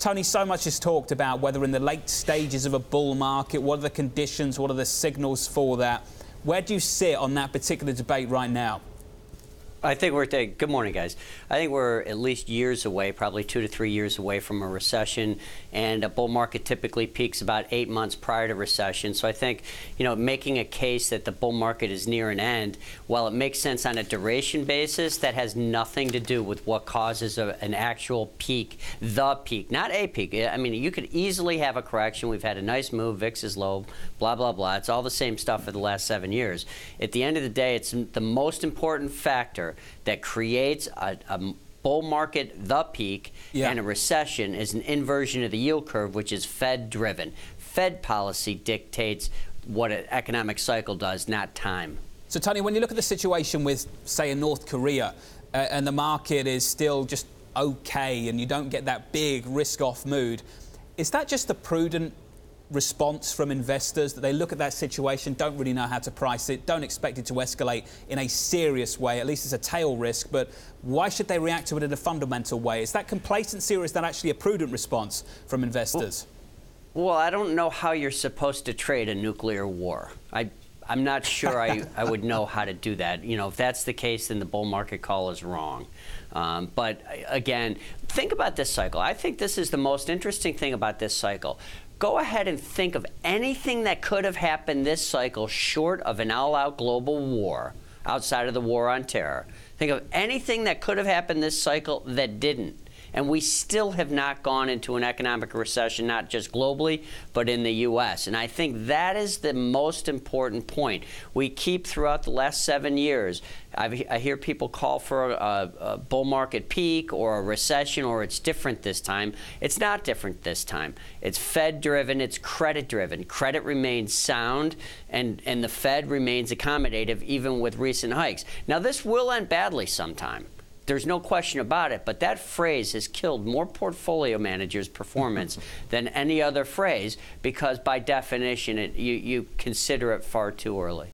Tony, so much is talked about whether we're in the late stages of a bull market, what are the conditions, what are the signals for that? Where do you sit on that particular debate right now? I think good morning, guys. I think we're at least years away, probably 2 to 3 years away from a recession, and a bull market typically peaks about 8 months prior to recession. So I think, making a case that the bull market is near an end, while it makes sense on a duration basis, that has nothing to do with what causes an actual peak, the peak, not a peak. I mean, you could easily have a correction. We've had a nice move, VIX is low, blah, blah, blah. It's all the same stuff for the last 7 years. At the end of the day, it's the most important factor that creates a bull market, the peak, and a recession is an inversion of the yield curve, which is Fed-driven. Fed policy dictates what an economic cycle does, not time. So, Tony, when you look at the situation with, say, in North Korea, and the market is still just okay, and you don't get that big risk-off mood, is that just a prudent response from investors, that they look at that situation, don't really know how to price it, don't expect it to escalate in a serious way? At least it's a tail risk, but why should they react to it in a fundamental way? Is that complacency, or is that actually a prudent response from investors? Well, I don't know how you're supposed to trade a nuclear war. I'm not sure I would know how to do that. If that's the case, then the bull market call is wrong. But again, think about this cycle. I think this is the most interesting thing about this cycle. Go ahead and think of anything that could have happened this cycle short of an all-out global war, outside of the war on terror. Think of anything that could have happened this cycle that didn't. And we still have not gone into an economic recession, not just globally, but in the U.S. And I think that is the most important point. We keep throughout the last 7 years, I hear people call for a bull market peak or a recession, or it's different this time. It's not different this time. It's Fed-driven, it's credit-driven. Credit remains sound, and the Fed remains accommodative, even with recent hikes. Now, this will end badly sometime. There's no question about it, but that phrase has killed more portfolio managers' performance than any other phrase, because by definition, you consider it far too early.